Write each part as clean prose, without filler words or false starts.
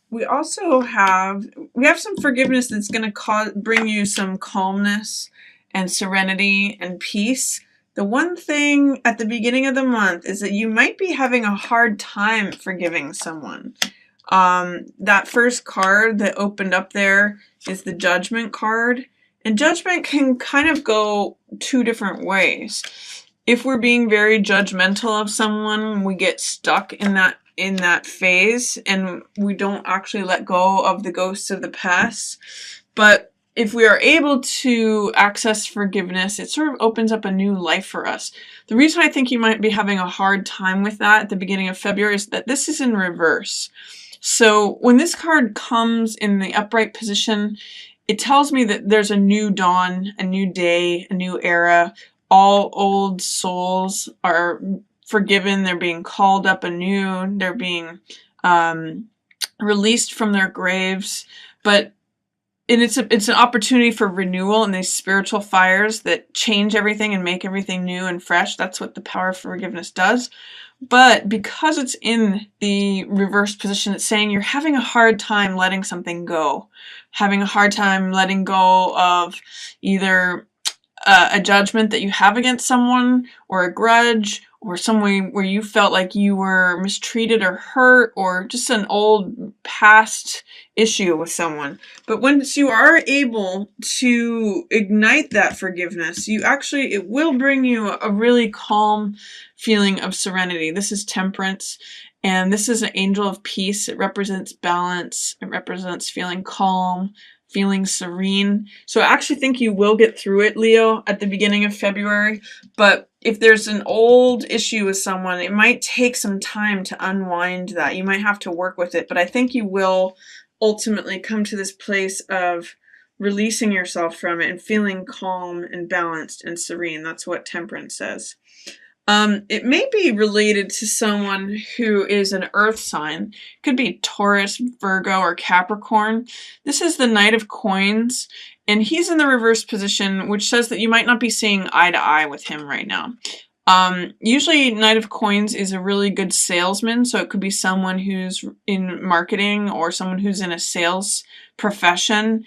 we also have some forgiveness that's going to bring you some calmness and serenity and peace. The one thing at the beginning of the month is that you might be having a hard time forgiving someone. That first card that opened up there is the Judgment card. And Judgment can kind of go two different ways. If we're being very judgmental of someone, we get stuck in that phase and we don't actually let go of the ghosts of the past. But if we are able to access forgiveness, it sort of opens up a new life for us. The reason I think you might be having a hard time with that at the beginning of February is that this is in reverse. So when this card comes in the upright position, it tells me that there's a new dawn, a new day, a new era. All old souls are forgiven. They're being called up anew. They're being released from their graves. And it's an opportunity for renewal and these spiritual fires that change everything and make everything new and fresh. That's what the power of forgiveness does. But because it's in the reverse position, it's saying you're having a hard time letting something go, having a hard time letting go of either a judgment that you have against someone, or a grudge, or some way where you felt like you were mistreated or hurt, or just an old past issue with someone. But once you are able to ignite that forgiveness, it will bring you a really calm feeling of serenity. This is Temperance, and this is an angel of peace. It represents balance. It represents feeling calm, feeling serene. So I actually think you will get through it, Leo, at the beginning of February. But if there's an old issue with someone, it might take some time to unwind that. You might have to work with it, but I think you will ultimately come to this place of releasing yourself from it and feeling calm and balanced and serene. That's what Temperance says. It may be related to someone who is an earth sign. Could be Taurus, Virgo, or Capricorn. This is the Knight of Coins, and he's in the reverse position, which says that you might not be seeing eye to eye with him right now. Usually Knight of Coins is a really good salesman, so it could be someone who's in marketing or someone who's in a sales profession.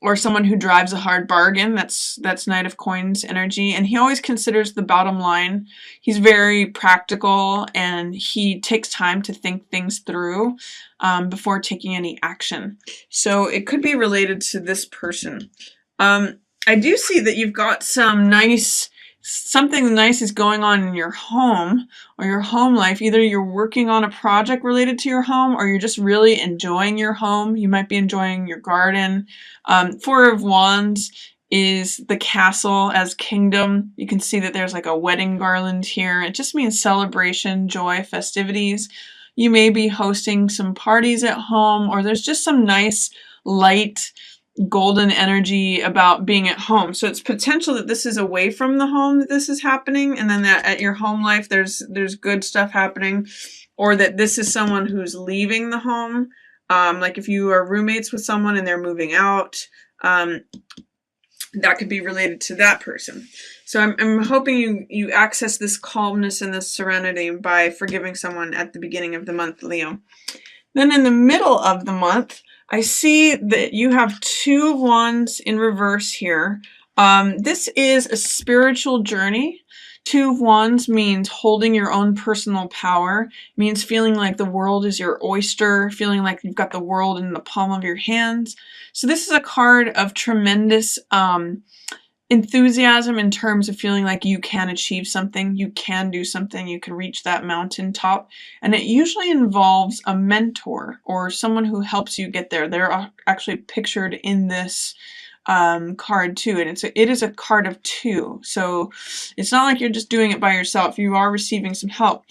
Or someone who drives a hard bargain. That's Knight of Coins energy. And he always considers the bottom line. He's very practical, and he takes time to think things through before taking any action. So it could be related to this person. I do see that you've got something nice is going on in your home or your home life. Either you're working on a project related to your home, or you're just really enjoying your home. You might be enjoying your garden. Four of Wands is the castle as kingdom. You can see that there's like a wedding garland here. It just means celebration, joy, festivities. You may be hosting some parties at home, or there's just some nice light golden energy about being at home. So it's potential that this is away from the home that this is happening, and then that at your home life there's good stuff happening, or that this is someone who's leaving the home. Like if you are roommates with someone and they're moving out, that could be related to that person. So I'm hoping you access this calmness and this serenity by forgiving someone at the beginning of the month, Leo. Then in the middle of the month, I see that you have Two of Wands in reverse here. This is a spiritual journey. Two of Wands means holding your own personal power. It means feeling like the world is your oyster, feeling like you've got the world in the palm of your hands. So this is a card of tremendous enthusiasm in terms of feeling like you can achieve something, you can do something, you can reach that mountaintop. And it usually involves a mentor or someone who helps you get there. They're actually pictured in this card too, and it is a card of two. So it's not like you're just doing it by yourself. You are receiving some help.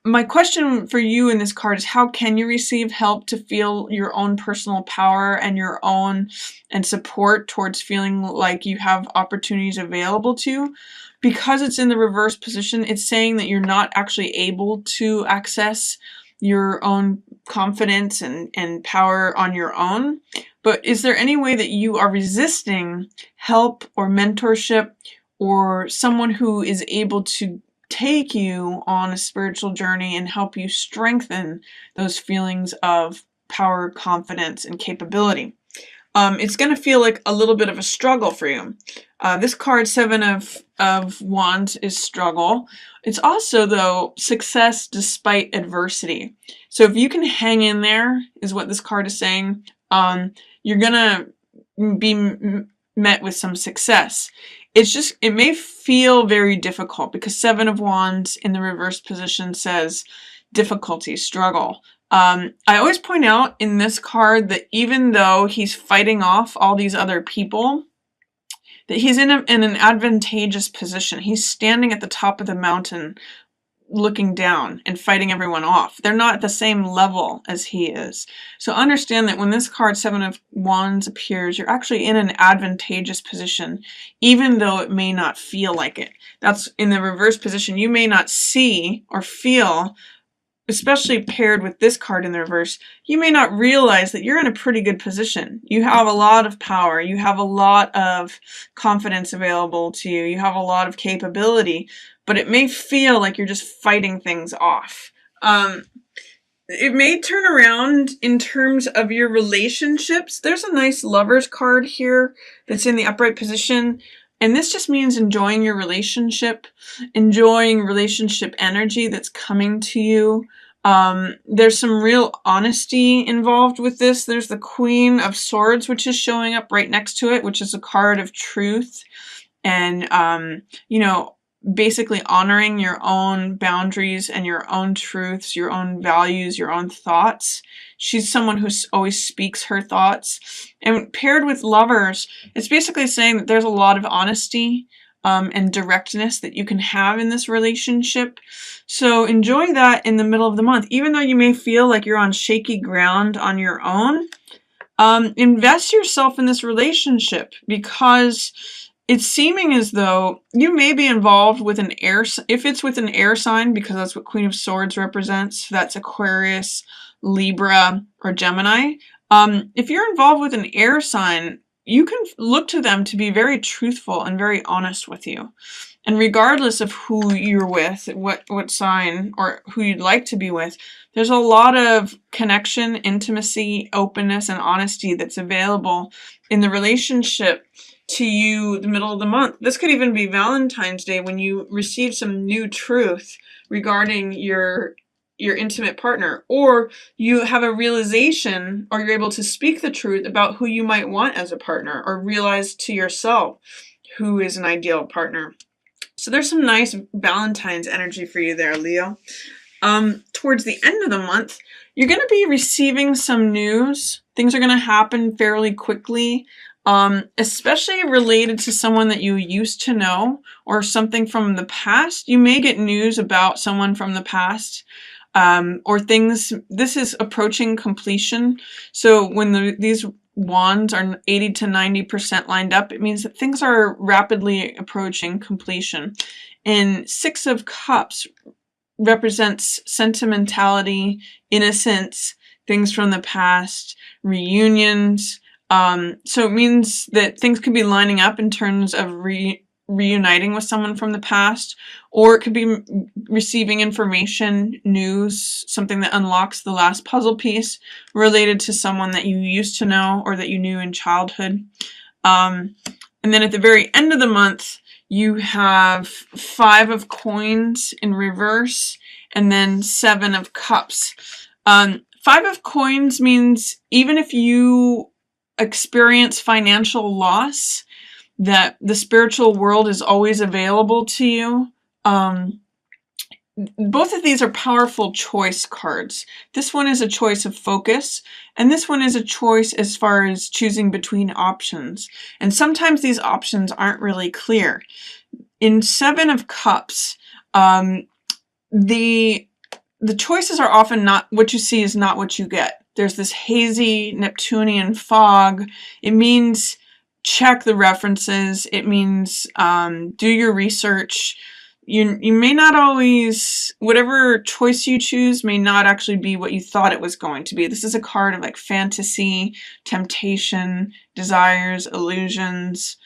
My question for you in this card is, how can you receive help to feel your own personal power and your own support towards feeling like you have opportunities available to you? Because it's in the reverse position, it's saying that you're not actually able to access your own confidence and power on your own. But is there any way that you are resisting help or mentorship or someone who is able to take you on a spiritual journey and help you strengthen those feelings of power, confidence, and capability. It's going to feel like a little bit of a struggle for you. This card, Seven of Wands, is struggle. It's also, though, success despite adversity. So if you can hang in there, is what this card is saying, you're going to be met with some success. It may feel very difficult because Seven of Wands in the reverse position says difficulty, struggle. I always point out in this card that even though he's fighting off all these other people, that he's in an advantageous position. He's standing at the top of the mountain looking down and fighting everyone off. They're not at the same level as he is. So understand that when this card, Seven of Wands, appears, you're actually in an advantageous position, even though it may not feel like it. That's in the reverse position. You may not see or feel, especially paired with this card in the reverse, you may not realize that you're in a pretty good position. You have a lot of power. You have a lot of confidence available to you. You have a lot of capability, but it may feel like you're just fighting things off. It may turn around in terms of your relationships. There's a nice Lovers card here that's in the upright position. And this just means enjoying your relationship, enjoying relationship energy that's coming to you. There's some real honesty involved with this. There's the Queen of Swords, which is showing up right next to it, which is a card of truth. And, basically honoring your own boundaries and your own truths, your own values, your own thoughts. She's someone who always speaks her thoughts. And paired with Lovers, it's basically saying that there's a lot of honesty and directness that you can have in this relationship. So enjoy that in the middle of the month. Even though you may feel like you're on shaky ground on your own, invest yourself in this relationship, because it's seeming as though you may be involved with an air, if it's with an air sign, because that's what Queen of Swords represents. That's Aquarius, Libra, or Gemini. If you're involved with an air sign, you can look to them to be very truthful and very honest with you. And regardless of who you're with, what sign, or who you'd like to be with, there's a lot of connection, intimacy, openness, and honesty that's available in the relationship to you the middle of the month. This could even be Valentine's Day, when you receive some new truth regarding your intimate partner, or you have a realization, or you're able to speak the truth about who you might want as a partner, or realize to yourself who is an ideal partner. So there's some nice Valentine's energy for you there, Leo. Towards the end of the month, you're going to be receiving some news. Things are going to happen fairly quickly. Especially related to someone that you used to know, or something from the past. You may get news about someone from the past, or things. This is approaching completion. So when these wands are 80 to 90% lined up, it means that things are rapidly approaching completion. And Six of Cups represents sentimentality, innocence, things from the past, reunions. So it means that things could be lining up in terms of reuniting with someone from the past, or it could be receiving information, news, something that unlocks the last puzzle piece related to someone that you used to know or that you knew in childhood. And then at the very end of the month, you have Five of Coins in reverse, and then Seven of Cups. Five of Coins means even if you experience financial loss, that the spiritual world is always available to you. Both of these are powerful choice cards. This one is a choice of focus, and this one is a choice as far as choosing between options. And sometimes these options aren't really clear. In Seven of Cups, the choices are often not what you see is not what you get. There's this hazy Neptunian fog. It means check the references. It means do your research. You may not always, whatever choice you choose may not actually be what you thought it was going to be. This is a card of like fantasy, temptation, desires, illusions.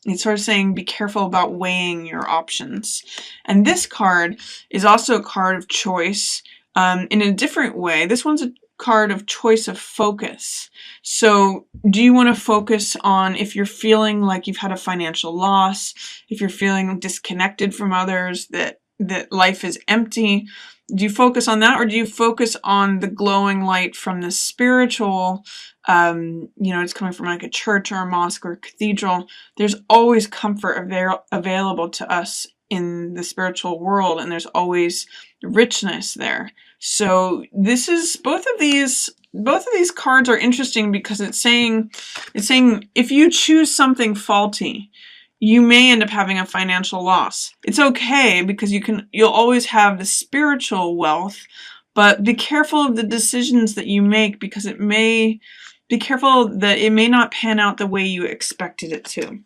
It's sort of saying be careful about weighing your options. And this card is also a card of choice in a different way. This one's a card of choice of focus. So do you want to focus on if you're feeling like you've had a financial loss, if you're feeling disconnected from others, that life is empty? Do you focus on that, or do you focus on the glowing light from the spiritual, it's coming from like a church or a mosque or a cathedral? There's always comfort available to us in the spiritual world, and there's always richness there. So this is both of these cards are interesting because it's saying if you choose something faulty, you may end up having a financial loss. It's okay because you'll always have the spiritual wealth, but be careful of the decisions that you make because be careful that it may not pan out the way you expected it to.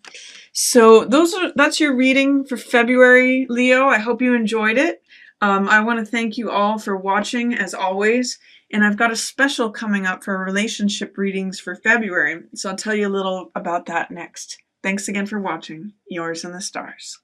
So that's your reading for February, Leo. I hope you enjoyed it. I want to thank you all for watching as always. And I've got a special coming up for relationship readings for February. So I'll tell you a little about that next. Thanks again for watching. Yours in the stars.